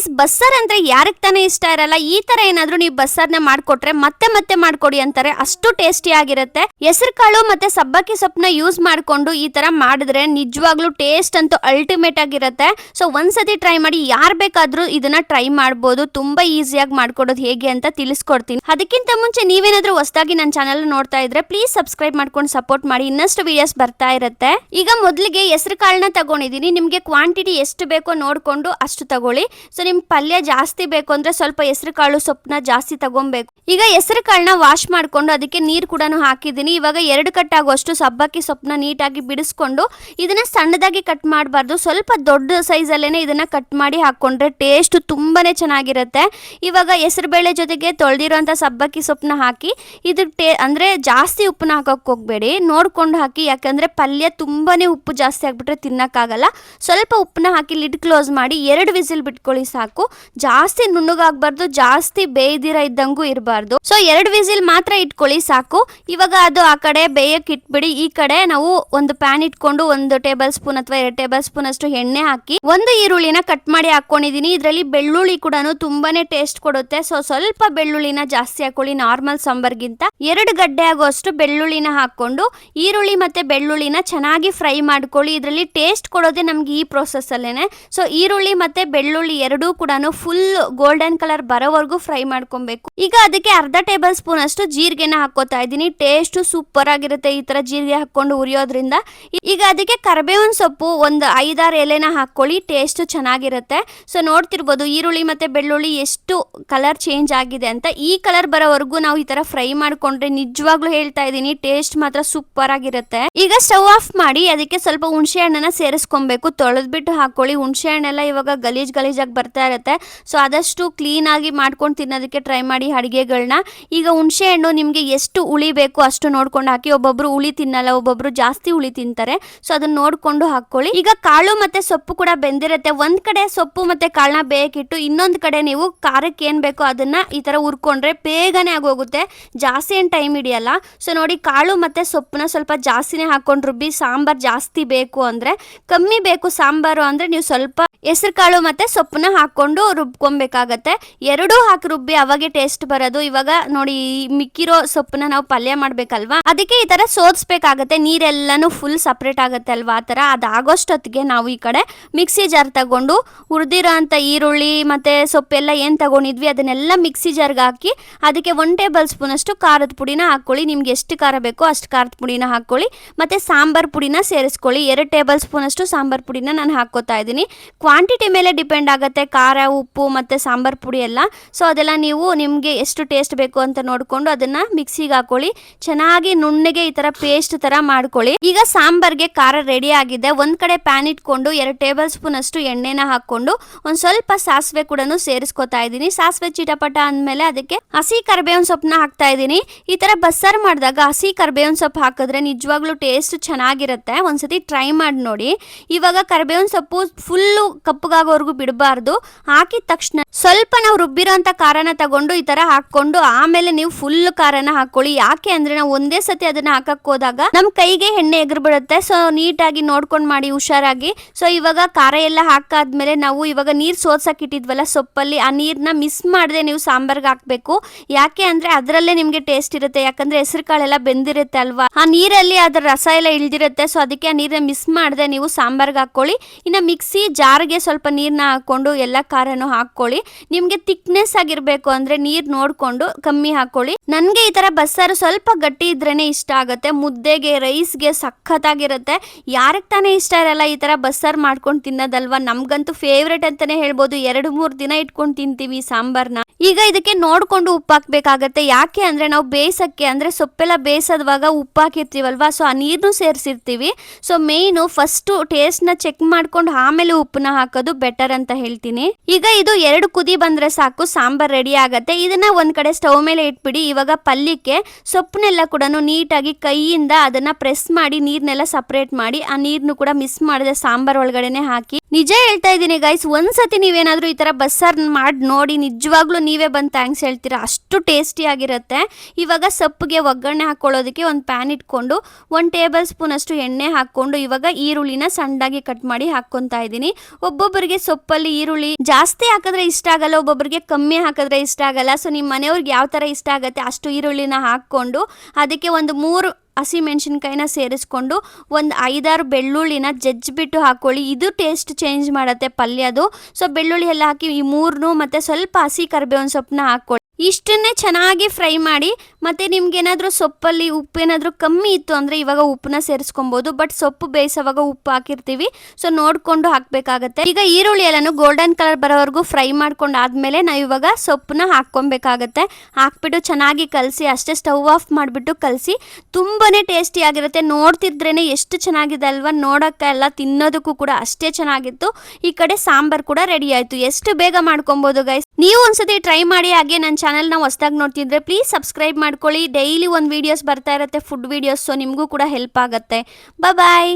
Guys, ಬಸ್ಸಾರ್ ಅಂದ್ರೆ ಯಾರಿಗೆ ತಾನೇ ಇಷ್ಟ ಇರಲ್ಲ. ಈ ತರ ಏನಾದ್ರೂ ನೀವು ಬಸ್ಸಾರ್ನ ಮಾಡ್ಕೊಟ್ರೆ ಮತ್ತೆ ಮತ್ತೆ ಮಾಡ್ಕೊಡಿ ಅಂತಾರೆ, ಅಷ್ಟು ಟೇಸ್ಟಿ ಆಗಿರುತ್ತೆ. ಹೆಸರು ಕಾಳು ಮತ್ತೆ ಸಬ್ಬಕ್ಕಿ ಸೊಪ್ಪನ್ನ ಯೂಸ್ ಮಾಡ್ಕೊಂಡು ಈ ತರ ಮಾಡಿದ್ರೆ ನಿಜವಾಗ್ಲೂ ಟೇಸ್ಟ್ ಅಂತೂ ಅಲ್ಟಿಮೇಟ್ ಆಗಿರುತ್ತೆ. ಸೊ ಒಂದ್ಸತಿ ಟ್ರೈ ಮಾಡಿ, ಯಾರು ಬೇಕಾದ್ರೂ ಇದನ್ನ ಟ್ರೈ ಮಾಡಬಹುದು. ತುಂಬಾ ಈಸಿಯಾಗಿ ಮಾಡ್ಕೊಡೋದು ಹೇಗೆ ಅಂತ ತಿಳಿಸ್ಕೊಡ್ತೀನಿ. ಅದಕ್ಕಿಂತ ಮುಂಚೆ ನೀವೇನಾದ್ರೂ ಹೊಸದಾಗಿ ನನ್ನ ಚಾನಲ್ ನೋಡ್ತಾ ಇದ್ರೆ ಪ್ಲೀಸ್ ಸಬ್ಸ್ಕ್ರೈಬ್ ಮಾಡ್ಕೊಂಡು ಸಪೋರ್ಟ್ ಮಾಡಿ, ಇನ್ನಷ್ಟು ವಿಡಿಯೋಸ್ ಬರ್ತಾ ಇರುತ್ತೆ. ಈಗ ಮೊದಲಿಗೆ ಹೆಸರು ಕಾಳನ್ನ ತಗೊಂಡಿದ್ದೀನಿ. ನಿಮ್ಗೆ ಕ್ವಾಂಟಿಟಿ ಎಷ್ಟು ಬೇಕೋ ನೋಡ್ಕೊಂಡು ಅಷ್ಟು ತಗೊಳ್ಳಿ. ಸೊ ನಿಮ್ ಪಲ್ಯ ಜಾಸ್ತಿ ಬೇಕು ಅಂದ್ರೆ ಸ್ವಲ್ಪ ಹೆಸರು ಕಾಳು ಸೊಪ್ಪನ್ನ ಜಾಸ್ತಿ ತಗೊಬೇಕು. ಈಗ ಹೆಸರು ಕಾಳನ್ನ ವಾಶ್ ಮಾಡ್ಕೊಂಡು ಅದಕ್ಕೆ ನೀರು ಕೂಡ ಹಾಕಿದ್ದೀನಿ. ಇವಾಗ 2 ಕಟ್ ಆಗುವಷ್ಟು ಸಬ್ಬಕ್ಕಿ ಸೊಪ್ಪನ್ನ ನೀಟಾಗಿ ಬಿಡಿಸ್ಕೊಂಡು ಇದನ್ನ ಸಣ್ಣದಾಗಿ ಕಟ್ ಮಾಡಬಾರ್ದು, ಸ್ವಲ್ಪ ದೊಡ್ಡ ಸೈಜ್ ಅಲ್ಲೇನೆ ಇದನ್ನ ಕಟ್ ಮಾಡಿ ಹಾಕೊಂಡ್ರೆ ಟೇಸ್ಟ್ ತುಂಬಾನೇ ಚೆನ್ನಾಗಿರುತ್ತೆ. ಇವಾಗ ಹೆಸರು ಬೇಳೆ ಜೊತೆಗೆ ತೊಳೆದಿರುವಂತ ಸಬ್ಬಕ್ಕಿ ಸೊಪ್ಪನ್ನ ಹಾಕಿ ಇದಕ್ಕೆ ಅಂದ್ರೆ ಜಾಸ್ತಿ ಉಪ್ಪನ್ನ ಹಾಕಕ್ ಹೋಗ್ಬೇಡಿ, ನೋಡ್ಕೊಂಡು ಹಾಕಿ. ಯಾಕಂದ್ರೆ ಪಲ್ಯ ತುಂಬಾನೇ ಉಪ್ಪು ಜಾಸ್ತಿ ಆಗ್ಬಿಟ್ರೆ ತಿನ್ನಕ್ಕಾಗಲ್ಲ. ಸ್ವಲ್ಪ ಉಪ್ಪನ್ನ ಹಾಕಿ ಲಿಡ್ ಕ್ಲೋಸ್ ಮಾಡಿ 2 ವಿಸಿಲ್ ಬಿಟ್ಕೊಳ್ಳಿ ಸಾಕು. ಜಾಸ್ತಿ ನುಣ್ಣಗಾಗಬಾರ್ದು, ಜಾಸ್ತಿ ಬೇಯ್ದಿರ ಇದ್ದಂಗೂ ಇರಬಾರ್ದು. ಸೊ 2 ವಿಸಿಲ್ ಮಾತ್ರ ಇಟ್ಕೊಳ್ಳಿ ಸಾಕು. ಇವಾಗ ಅದು ಆ ಕಡೆ ಬೇಯಕ್ಕೆ ಇಟ್ಬಿಡಿ. ಈ ಕಡೆ ನಾವು ಒಂದು ಪ್ಯಾನ್ ಇಟ್ಕೊಂಡು 1 ಟೇಬಲ್ ಸ್ಪೂನ್ ಅಥವಾ 2 ಟೇಬಲ್ ಸ್ಪೂನ್ ಅಷ್ಟು ಎಣ್ಣೆ ಹಾಕಿ 1 ಈರುಳ್ಳಿನ ಕಟ್ ಮಾಡಿ ಹಾಕೊಂಡಿದೀನಿ. ಇದರಲ್ಲಿ ಬೆಳ್ಳುಳ್ಳಿ ಕೂಡ ತುಂಬಾನೇ ಟೇಸ್ಟ್ ಕೊಡುತ್ತೆ. ಸೊ ಸ್ವಲ್ಪ ಬೆಳ್ಳುಳ್ಳಿನ ಜಾಸ್ತಿ ಹಾಕೊಳ್ಳಿ, ನಾರ್ಮಲ್ ಸಾಂಬಾರ್ಗಿಂತ 2 ಗಡ್ಡೆ ಆಗುವಷ್ಟು ಬೆಳ್ಳುಳ್ಳಿನ ಹಾಕೊಂಡು ಈರುಳ್ಳಿ ಮತ್ತೆ ಬೆಳ್ಳುಳ್ಳಿನ ಚೆನ್ನಾಗಿ ಫ್ರೈ ಮಾಡ್ಕೊಳ್ಳಿ. ಇದರಲ್ಲಿ ಟೇಸ್ಟ್ ಕೊಡೋದೇ ನಮ್ಗೆ ಈ ಪ್ರೋಸೆಸ್ ಅಲ್ಲೇನೆ. ಸೊ ಈರುಳ್ಳಿ ಮತ್ತೆ ಬೆಳ್ಳುಳ್ಳಿ ಎರಡೂ ಕೂಡ ಫುಲ್ ಗೋಲ್ಡನ್ ಕಲರ್ ಬರೋವರೆಗೂ ಫ್ರೈ ಮಾಡ್ಕೊಬೇಕು. ಈಗ ಅದಕ್ಕೆ ಅರ್ಧ ಟೇಬಲ್ ಸ್ಪೂನ್ ಅಷ್ಟು ಜೀರಿಗೆನ ಹಾಕೋತಾ ಇದ್ದೀನಿ. ಟೇಸ್ಟ್ ಸೂಪರ್ ಆಗಿರುತ್ತೆ ಈ ತರ ಜೀರಿಗೆ ಹಾಕೊಂಡು ಉರಿಯೋದ್ರಿಂದ. ಈಗ ಅದಕ್ಕೆ ಕರಿಬೇವಿನ ಸೊಪ್ಪು ಒಂದು 5-6 ಎಲೆನ ಹಾಕೊಳ್ಳಿ, ಟೇಸ್ಟ್ ಚೆನ್ನಾಗಿರುತ್ತೆ. ಸೊ ನೋಡ್ತಿರ್ಬೋದು ಈರುಳ್ಳಿ ಮತ್ತೆ ಬೆಳ್ಳುಳ್ಳಿ ಎಷ್ಟು ಕಲರ್ ಚೇಂಜ್ ಆಗಿದೆ ಅಂತ. ಈ ಕಲರ್ ಬರೋವರೆಗೂ ನಾವು ಈ ತರ ಫ್ರೈ ಮಾಡ್ಕೊಂಡ್ರೆ ನಿಜವಾಗ್ಲೂ ಹೇಳ್ತಾ ಇದ್ದೀನಿ ಟೇಸ್ಟ್ ಮಾತ್ರ ಸೂಪರ್ ಆಗಿರುತ್ತೆ. ಈಗ ಸ್ಟವ್ ಆಫ್ ಮಾಡಿ ಅದಕ್ಕೆ ಸ್ವಲ್ಪ ಹುಣಸೆ ಹಣ್ಣನ್ನ ಸೇರಿಸ್ಕೊಬೇಕು. ತೊಳೆದ್ಬಿಟ್ಟು ಹಾಕೊಳ್ಳಿ. ಹುಣಸೆ ಹಣ್ಣೆಲ್ಲ ಇವಾಗ ಗಲೀಜಾಗಿ ಬರ್ತಾ ಇರುತ್ತೆ. ಸೊ ಆದಷ್ಟು ಕ್ಲೀನ್ ಆಗಿ ಮಾಡ್ಕೊಂಡು ತಿನ್ನೋದಕ್ಕೆ ಟ್ರೈ ಮಾಡಿ ಅಡಿಗೆಗಳನ್ನ. ಈಗ ಹುಣಸೆ ಹಣ್ಣು ನಿಮ್ಗೆ ಎಷ್ಟು ಹುಳಿ ಬೇಕು ಅಷ್ಟು ನೋಡ್ಕೊಂಡು ಹಾಕಿ. ಒಬ್ಬೊಬ್ರು ಹುಳಿ ತಿನ್ನಲ್ಲ, ಒಬ್ಬೊಬ್ರು ಜಾಸ್ತಿ ಹುಳಿ ತಿಂತಾರೆ. ಸೊ ಅದನ್ನ ನೋಡ್ಕೊಂಡು ಹಾಕೊಳ್ಳಿ. ಈಗ ಕಾಳು ಮತ್ತೆ ಸೊಪ್ಪು ಕೂಡ ಬೆಂದಿರುತ್ತೆ. ಒಂದ್ ಕಡೆ ಸೊಪ್ಪು ಮತ್ತೆ ಕಾಳನ್ನ ಬೇಕಿಟ್ಟು ಇನ್ನೊಂದ್ ಕಡೆ ನೀವು ಖಾರಕ್ಕೆ ಏನ್ ಬೇಕೋ ಅದನ್ನ ಈ ತರ ಹುರ್ಕೊಂಡ್ರೆ ಬೇಗನೆ ಆಗೋಗುತ್ತೆ, ಜಾಸ್ತಿ ಏನ್ ಟೈಮ್ ಹಿಡಿಯಲ್ಲ. ಸೊ ನೋಡಿ, ಕಾಳು ಮತ್ತೆ ಸೊಪ್ಪನ್ನ ಸ್ವಲ್ಪ ಜಾಸ್ತಿನೇ ಹಾಕೊಂಡು ರುಬ್ಬಿ. ಸಾಂಬಾರ್ ಜಾಸ್ತಿ ಬೇಕು ಅಂದ್ರೆ, ಕಮ್ಮಿ ಬೇಕು ಸಾಂಬಾರು ಅಂದ್ರೆ ನೀವು ಸ್ವಲ್ಪ ಹೆಸರು ಕಾಳು ಮತ್ತೆ ಸೊಪ್ಪನ್ನ ಹಾಕೊಂಡು ರುಬ್ಕೊಬೇಕಾಗತ್ತೆ. 2 ಹಾಕಿ ರುಬ್ಬಿ ಅವಾಗೆ ಟೇಸ್ಟ್ ಬರೋದು. ಇವಾಗ ನೋಡಿ, ಮಿಕ್ಕಿರೋ ಸೊಪ್ಪನ್ನ ನಾವು ಪಲ್ಯ ಮಾಡ್ಬೇಕಲ್ವಾ, ಅದಕ್ಕೆ ಈ ತರ ಸೋದಿಸ್ಬೇಕಾಗತ್ತೆ. ನೀರೆಲ್ಲಾನು ಫುಲ್ ಸಪ್ರೇಟ್ ಆಗತ್ತೆ ಅಲ್ವಾ, ಆ ತರ. ಅದಾಗೋಷ್ಟೊತ್ತಿಗೆ ನಾವು ಈ ಕಡೆ ಮಿಕ್ಸಿ ಜಾರ್ ತಗೊಂಡು ಹುರಿದಿರೋ ಅಂತ ಈರುಳ್ಳಿ ಮತ್ತೆ ಸೊಪ್ಪೆಲ್ಲ ಏನ್ ತಗೊಂಡಿದ್ವಿ ಅದನ್ನೆಲ್ಲ ಮಿಕ್ಸಿ ಜಾರ್ಗೆ ಹಾಕಿ ಅದಕ್ಕೆ 1 ಟೇಬಲ್ ಸ್ಪೂನ್ ಅಷ್ಟು ಖಾರದ ಪುಡಿನ ಹಾಕೊಳ್ಳಿ. ನಿಮ್ಗೆ ಎಷ್ಟು ಖಾರ ಬೇಕೋ ಅಷ್ಟು ಖಾರದ ಪುಡಿನ ಹಾಕೊಳ್ಳಿ. ಮತ್ತೆ ಸಾಂಬಾರ್ ಪುಡಿನ ಸೇರಿಸ್ಕೊಳ್ಳಿ. 2 ಟೇಬಲ್ ಸ್ಪೂನ್ ಅಷ್ಟು ಸಾಂಬಾರ್ ಪುಡಿನ ನಾನು ಹಾಕೋತಾ ಇದ್ದೀನಿ. ಕ್ವಾಂಟಿಟಿ ಮೇಲೆ ಡಿಪೆಂಡ್ ಆಗುತ್ತೆ, ಖಾರ, ಉಪ್ಪು ಮತ್ತೆ ಸಾಂಬಾರ್ ಪುಡಿ ಎಲ್ಲ. ಸೊ ಅದೆಲ್ಲ ನೀವು ನಿಮ್ಗೆ ಎಷ್ಟು ಟೇಸ್ಟ್ ಬೇಕು ಅಂತ ನೋಡ್ಕೊಂಡು ಅದನ್ನ ಮಿಕ್ಸಿಗೆ ಹಾಕೊಳ್ಳಿ. ಚೆನ್ನಾಗಿ ನುಣ್ಣಗೆ ಈ ತರ ಪೇಸ್ಟ್ ತರ ಮಾಡ್ಕೊಳ್ಳಿ. ಈಗ ಸಾಂಬಾರ್ಗೆ ಖಾರ ರೆಡಿ ಆಗಿದೆ. ಒಂದ್ ಕಡೆ ಪ್ಯಾನ್ ಇಟ್ಕೊಂಡು 2 ಟೇಬಲ್ ಸ್ಪೂನ್ ಅಷ್ಟು ಎಣ್ಣೆನ ಹಾಕೊಂಡು ಒಂದ್ ಸ್ವಲ್ಪ ಸಾಸಿವೆ ಕೂಡ ಸೇರಿಸ್ಕೊತಾ ಇದ್ದೀನಿ. ಸಾಸಿವೆ ಚಿಟಪಟ ಅಂದ್ಮೇಲೆ ಅದಕ್ಕೆ ಹಸಿ ಕರಿಬೇವಿನ ಸೊಪ್ಪನ್ನ ಹಾಕ್ತಾ ಇದ್ದೀನಿ. ಈ ತರ ಬಸ್ಸಾರ್ ಮಾಡಿದಾಗ ಹಸಿ ಕರಿಬೇವಿನ ಸೊಪ್ಪು ಹಾಕಿದ್ರೆ ನಿಜವಾಗ್ಲೂ ಟೇಸ್ಟ್ ಚೆನ್ನಾಗಿರುತ್ತೆ. ಒಂದ್ಸತಿ ಟ್ರೈ ಮಾಡಿ ನೋಡಿ. ಇವಾಗ ಕರಿಬೇವಿನ ಸೊಪ್ಪು ಫುಲ್ಲು ಕಪ್ಪಗಾಗೋವರೆಗೂ ಬಿಡಬಾರ್ದು. ಹಾಕಿದ ತಕ್ಷಣ ಸ್ವಲ್ಪ ನಾವು ರುಬ್ಬಿರೋಂಥ ಖಾರನ ತಗೊಂಡು ಈ ತರ ಹಾಕೊಂಡು ಆಮೇಲೆ ನೀವು ಫುಲ್ ಖಾರನ ಹಾಕೊಳ್ಳಿ. ಯಾಕೆ ಅಂದ್ರೆ ನಾವು ಒಂದೇ ಸತಿ ಅದನ್ನ ಹಾಕಕ್ ಹೋದಾಗ ನಮ್ ಕೈಗೆ ಎಣ್ಣೆ ಎಗರ್ ಬಿಡುತ್ತೆ. ಸೊ ನೀಟಾಗಿ ನೋಡ್ಕೊಂಡು ಮಾಡಿ, ಹುಷಾರಾಗಿ. ಸೊ ಇವಾಗ ಖಾರ ಎಲ್ಲ ಹಾಕಾದ್ಮೇಲೆ ನಾವು ಇವಾಗ ನೀರ್ ಸೋದ್ಸಕ್ ಇಟ್ಟಿದ್ವಲ್ಲ ಸೊಪ್ಪಲ್ಲಿ, ಆ ನೀರ್ನ ಮಿಸ್ ಮಾಡದೆ ನೀವು ಸಾಂಬಾರ್ಗೆ ಹಾಕ್ಬೇಕು. ಯಾಕೆ ಅಂದ್ರೆ ಅದರಲ್ಲೇ ನಿಮ್ಗೆ ಟೇಸ್ಟ್ ಇರುತ್ತೆ. ಯಾಕಂದ್ರೆ ಹೆಸರು ಕಾಳೆಲ್ಲ ಬೆಂದಿರುತ್ತೆ ಅಲ್ವಾ, ಆ ನೀರಲ್ಲಿ ಅದ್ರ ರಸ ಎಲ್ಲ ಇಳ್ದಿರುತ್ತೆ. ಸೊ ಅದಕ್ಕೆ ಆ ನೀರನ್ನ ಮಿಸ್ ಮಾಡದೆ ನೀವು ಸಾಂಬಾರ್ಗೆ ಹಾಕೊಳ್ಳಿ. ಇನ್ನ ಮಿಕ್ಸಿ ಜಾರ್ಗೆ ಸ್ವಲ್ಪ ನೀರ್ನ ಹಾಕೊಂಡು ಎಲ್ಲ ಖಾರನು ಹಾಕೊಳ್ಳಿ. ನಿಮ್ಗೆ ಥಿಕ್ನೆಸ್ ಆಗಿರ್ಬೇಕು ಅಂದ್ರೆ ನೀರ್ ನೋಡ್ಕೊಂಡು ಕಮ್ಮಿ ಹಾಕೊಳ್ಳಿ. ನನ್ಗೆ ಈ ತರ ಬಸ್ಸಾರು ಸ್ವಲ್ಪ ಗಟ್ಟಿ ಇದ್ರೇನೆ ಇಷ್ಟ ಆಗುತ್ತೆ. ಮುದ್ದೆಗೆ, ರೈಸ್ಗೆ ಸಖತ್ತಾಗಿರುತ್ತೆ. ಯಾರಿಗೆ ತಾನೇ ಇಷ್ಟ ಇರಲ್ಲ ಈ ತರ ಬಸ್ಸಾರು ಮಾಡ್ಕೊಂಡು ತಿನ್ನೋದಲ್ವಾ. ನಮ್ಗಂತೂ ಫೇವ್ರೇಟ್ ಅಂತಾನೆ ಹೇಳ್ಬೋದು. 2-3 ದಿನ ಇಟ್ಕೊಂಡು ತಿಂತೀವಿ ಸಾಂಬಾರ್ನ. ಈಗ ಇದಕ್ಕೆ ನೋಡ್ಕೊಂಡು ಉಪ್ಪು ಹಾಕ್ಬೇಕಾಗತ್ತೆ. ಯಾಕೆ ಅಂದ್ರೆ ನಾವು ಬೇಯಿಸಕ್ಕೆ ಅಂದ್ರೆ ಸೊಪ್ಪೆಲ್ಲ ಬೇಯಿಸೋದ್ವಾಗ ಉಪ್ಪು ಹಾಕಿರ್ತೀವಲ್ವಾ, ಸೊ ಆ ನೀರ್ನು ಸೇರಿಸಿರ್ತೀವಿ. ಸೊ ಮೇಯ್ನು ಫಸ್ಟ್ ಟೇಸ್ಟ್ ನ ಚೆಕ್ ಮಾಡ್ಕೊಂಡು ಆಮೇಲೆ ಉಪ್ಪನ್ನ ಹಾಕೋದು ಬೆಟರ್ ಅಂತ ಹೇಳ್ತೀನಿ. ಈಗ ಇದು 2 ಕುದಿ ಬಂದ್ರೆ ಸಾಕು, ಸಾಂಬಾರ್ ರೆಡಿ ಆಗತ್ತೆ. ಇದನ್ನ ಒಂದ್ ಕಡೆ ಸ್ಟವ್ ಮೇಲೆ ಇಟ್ಬಿಡಿ. ಇವಾಗ ಪಲ್ಯಕ್ಕೆ ಸೊಪ್ಪನ್ನೆಲ್ಲ ಕೂಡ ನೀಟಾಗಿ ಕೈಯಿಂದ ಅದನ್ನ ಪ್ರೆಸ್ ಮಾಡಿ ನೀರ್ನೆಲ್ಲ ಸಪರೇಟ್ ಮಾಡಿ ಆ ನೀರ್ನು ಕೂಡ ಮಿಸ್ ಮಾಡದೆ ಸಾಂಬಾರ್ ಒಳಗಡೆನೆ ಹಾಕಿ. ನಿಜ ಹೇಳ್ತಾ ಇದ್ದೀನಿ ಗೈಸ್, ಒಂದ್ಸತಿ ನೀವೇನಾದ್ರೂ ಈ ತರ ಬಸ್ಸಾರ್ ಮಾಡಿ ನೋಡಿ, ನಿಜವಾಗ್ಲೂ ನೀವೇ ಬಂದು ಥ್ಯಾಂಕ್ಸ್ ಹೇಳ್ತೀರಾ, ಅಷ್ಟು ಟೇಸ್ಟಿಯಾಗಿರುತ್ತೆ. ಇವಾಗ ಸೊಪ್ಪಿಗೆ ಒಗ್ಗರಣೆ ಹಾಕ್ಕೊಳ್ಳೋದಕ್ಕೆ ಒಂದು ಪ್ಯಾನ್ ಇಟ್ಕೊಂಡು 1 ಟೇಬಲ್ ಸ್ಪೂನ್ ಅಷ್ಟು ಎಣ್ಣೆ ಹಾಕ್ಕೊಂಡು ಇವಾಗ ಈರುಳ್ಳಿನ ಸಣ್ಣದಾಗಿ ಕಟ್ ಮಾಡಿ ಹಾಕ್ಕೊತಾ ಇದ್ದೀನಿ. ಒಬ್ಬೊಬ್ಬರಿಗೆ ಸೊಪ್ಪಲ್ಲಿ ಈರುಳ್ಳಿ ಜಾಸ್ತಿ ಹಾಕಿದ್ರೆ ಇಷ್ಟ ಆಗಲ್ಲ, ಒಬ್ಬೊಬ್ಬರಿಗೆ ಕಮ್ಮಿ ಹಾಕಿದ್ರೆ ಇಷ್ಟ ಆಗಲ್ಲ. ಸೊ ನಿಮ್ಮ ಮನೆಯವ್ರಿಗೆ ಯಾವ ಥರ ಇಷ್ಟ ಆಗುತ್ತೆ ಅಷ್ಟು ಈರುಳ್ಳಿನ ಹಾಕ್ಕೊಂಡು ಅದಕ್ಕೆ ಒಂದು 3 ಹಸಿ ಮೆಣಸಿನ್ಕಾಯಿನ ಸೇರಿಸ್ಕೊಂಡು ಒಂದು 5-6 ಬೆಳ್ಳುಳ್ಳಿನ ಜಜ್ಜಿಬಿಟ್ಟು ಹಾಕ್ಕೊಳ್ಳಿ. ಇದು ಟೇಸ್ಟ್ ಚೇಂಜ್ ಮಾಡುತ್ತೆ ಪಲ್ಯದು. ಸೊ ಬೆಳ್ಳುಳ್ಳಿ ಎಲ್ಲ ಹಾಕಿ ಈ 3 ಮತ್ತು ಸ್ವಲ್ಪ ಹಸಿ ಕರಿಬೇವಿನ ಸೊಪ್ಪನ್ನ ಹಾಕ್ಕೊಳ್ಳಿ. ಇಷ್ಟನ್ನೇ ಚೆನ್ನಾಗಿ ಫ್ರೈ ಮಾಡಿ. ಮತ್ತು ನಿಮ್ಗೇನಾದರೂ ಸೊಪ್ಪಲ್ಲಿ ಉಪ್ಪೇನಾದರೂ ಕಮ್ಮಿ ಇತ್ತು ಅಂದರೆ ಇವಾಗ ಉಪ್ಪನ್ನ ಸೇರಿಸ್ಕೊಬೋದು. ಬಟ್ ಸೊಪ್ಪು ಬೇಯಿಸೋವಾಗ ಉಪ್ಪು ಹಾಕಿರ್ತೀವಿ, ಸೊ ನೋಡಿಕೊಂಡು ಹಾಕಬೇಕಾಗತ್ತೆ. ಈಗ ಈರುಳ್ಳಿ ಎಲ್ಲನೂ ಗೋಲ್ಡನ್ ಕಲರ್ ಬರೋವರೆಗೂ ಫ್ರೈ ಮಾಡ್ಕೊಂಡು ಆದಮೇಲೆ ನಾವು ಇವಾಗ ಸೊಪ್ಪನ್ನ ಹಾಕ್ಕೊಬೇಕಾಗತ್ತೆ. ಹಾಕ್ಬಿಟ್ಟು ಚೆನ್ನಾಗಿ ಕಲಸಿ ಅಷ್ಟೇ, ಸ್ಟವ್ ಆಫ್ ಮಾಡಿಬಿಟ್ಟು ಕಲಸಿ. ತುಂಬಾ ಟೇಸ್ಟಿಯಾಗಿರುತ್ತೆ. ನೋಡ್ತಿದ್ರೇ ಎಷ್ಟು ಚೆನ್ನಾಗಿದೆ ಅಲ್ವಾ, ನೋಡೋಕ್ಕೆಲ್ಲ ತಿನ್ನೋದಕ್ಕೂ ಕೂಡ ಅಷ್ಟೇ ಚೆನ್ನಾಗಿತ್ತು. ಈ ಕಡೆ ಸಾಂಬಾರು ಕೂಡ ರೆಡಿ ಆಯಿತು. ಎಷ್ಟು ಬೇಗ ಮಾಡ್ಕೊಬೋದು ಗೈಸ್. ನೀವು ಒಂದ್ಸತಿ ಟ್ರೈ ಮಾಡಿ. ಹಾಗೆ ನನ್ನ ಚಾನಲ್ನ ಹೊಸದಾಗಿ ನೋಡ್ತಿದ್ರೆ ಪ್ಲೀಸ್ ಸಬ್ಸ್ಕ್ರೈಬ್ ಮಾಡ್ಕೊಳ್ಳಿ. ಡೈಲಿ ಒಂದು ವೀಡಿಯೋಸ್ ಬರ್ತಾ ಇರುತ್ತೆ, ಫುಡ್ ವೀಡಿಯೋಸ್. ಸೊ ನಿಮಗೂ ಕೂಡ ಹೆಲ್ಪ್ ಆಗುತ್ತೆ. ಬಾಯ್.